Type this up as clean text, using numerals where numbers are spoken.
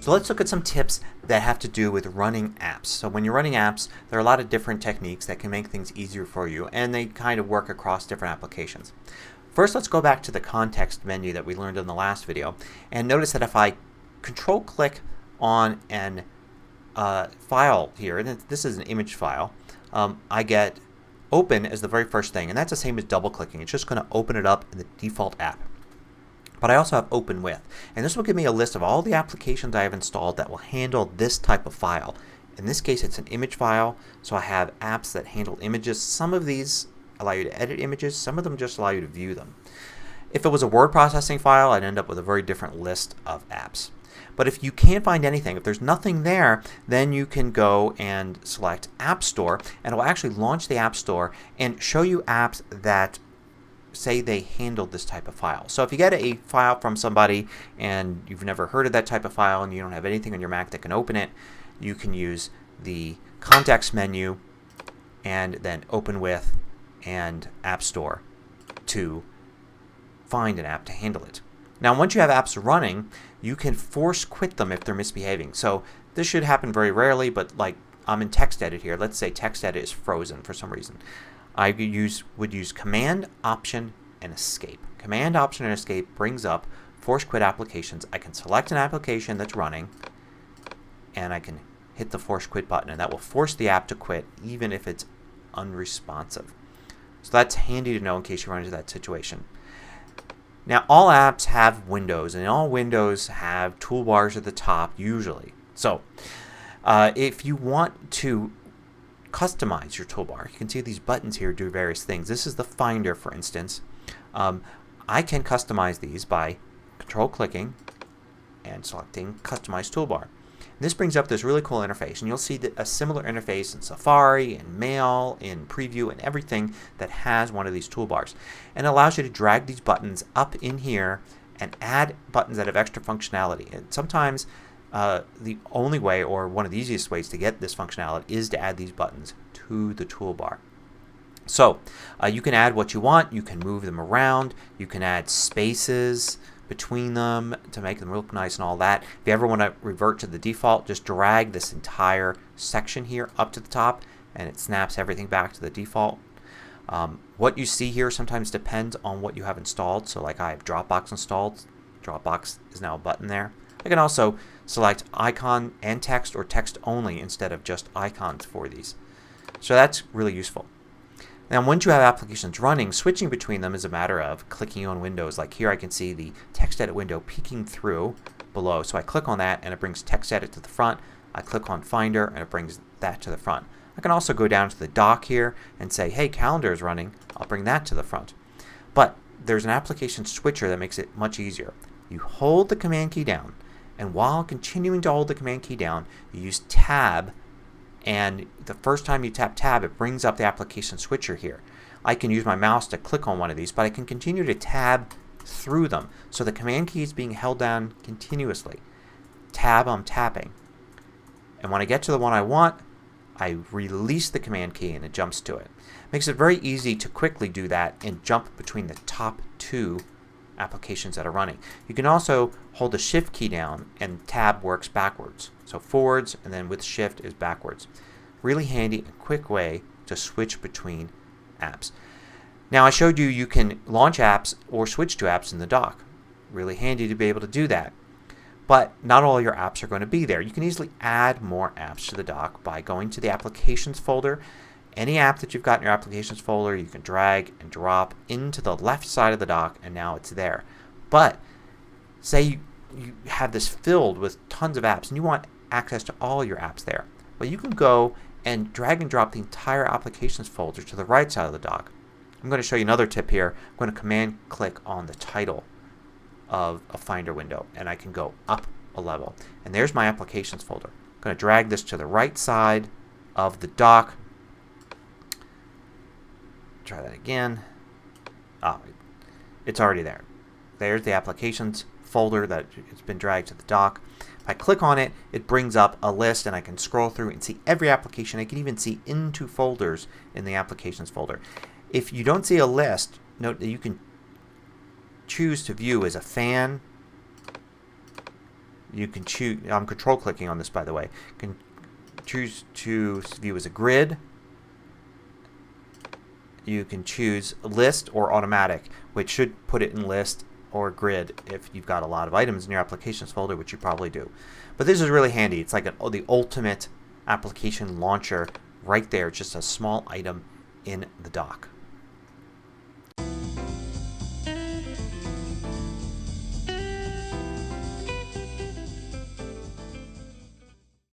So let's look at some tips that have to do with running apps. So when you're running apps, there are a lot of different techniques that can make things easier for you, and they kind of work across different applications. First, let's go back to the context menu that we learned in the last video, and notice that if I control click on an file here, and this is an image file, I get open as the very first thing, and that's the same as double clicking. It's just going to open it up in the default app. But I also have open with, and this will give me a list of all the applications I have installed that will handle this type of file. In this case it's an image file, so I have apps that handle images. Some of these allow you to edit images, some of them just allow you to view them. If it was a word processing file, I'd end up with a very different list of apps. But if you can't find anything, if there's nothing there, then you can go and select App Store, and it will actually launch the App Store and show you apps that say they handled this type of file. So if you get a file from somebody and you've never heard of that type of file and you don't have anything on your Mac that can open it, you can use the context menu and then open with and App Store to find an app to handle it. Now once you have apps running, you can force quit them if they're misbehaving. So this should happen very rarely, but like I'm in TextEdit here. Let's say TextEdit is frozen for some reason. I would use Command, Option, and Escape. Command, Option, and Escape brings up Force Quit applications. I can select an application that's running and I can hit the Force Quit button, and that will force the app to quit even if it's unresponsive. So that's handy to know in case you run into that situation. Now all apps have windows, and all windows have toolbars at the top usually. So if you want to customize your toolbar, you can see these buttons here do various things. This is the Finder, for instance. I can customize these by control clicking and selecting Customize Toolbar. This brings up this really cool interface, and you'll see a similar interface in Safari, in Mail, in Preview, and everything that has one of these toolbars. And it allows you to drag these buttons up in here and add buttons that have extra functionality. And sometimes the only way, or one of the easiest ways to get this functionality, is to add these buttons to the toolbar. So you can add what you want. You can move them around. You can add spaces between them to make them look nice and all that. If you ever want to revert to the default, just drag this entire section here up to the top and it snaps everything back to the default. What you see here sometimes depends on what you have installed. So like I have Dropbox installed. Dropbox is now a button there. I can also select icon and text or text only instead of just icons for these. So that's really useful. Now once you have applications running, switching between them is a matter of clicking on windows. Like here I can see the TextEdit window peeking through below. So I click on that and it brings TextEdit to the front. I click on Finder and it brings that to the front. I can also go down to the dock here and say, hey, calendar is running. I'll bring that to the front. But there's an application switcher that makes it much easier. You hold the Command key down, and while continuing to hold the Command key down, you use Tab, and the first time you tap Tab it brings up the application switcher here. I can use my mouse to click on one of these, but I can continue to tab through them. So the Command key is being held down continuously. Tab, I'm tapping. And when I get to the one I want, I release the Command key and it jumps to it. Makes it very easy to quickly do that and jump between the top two applications that are running. You can also hold the Shift key down and Tab works backwards. So forwards and then with Shift is backwards. Really handy and quick way to switch between apps. Now I showed you can launch apps or switch to apps in the dock. Really handy to be able to do that. But not all your apps are going to be there. You can easily add more apps to the dock by going to the Applications folder. Any app that you've got in your Applications folder you can drag and drop into the left side of the dock and now it's there. But say you have this filled with tons of apps and you want access to all your apps there. Well, you can go and drag and drop the entire Applications folder to the right side of the dock. I'm going to show you another tip here. I'm going to Command click on the title of a Finder window and I can go up a level. And there's my Applications folder. I'm going to drag this to the right side of the dock. Try that again. Oh, it's already there. There's the Applications folder that it's been dragged to the dock. If I click on it, it brings up a list and I can scroll through and see every application. I can even see into folders in the Applications folder. If you don't see a list, note that you can choose to view as a fan, You can choose, I'm control clicking on this by the way, you can choose to view as a grid. You can choose list or automatic, which should put it in list or grid if you've got a lot of items in your applications folder, which you probably do. But this is really handy. It's like the ultimate application launcher right there. It's just a small item in the dock.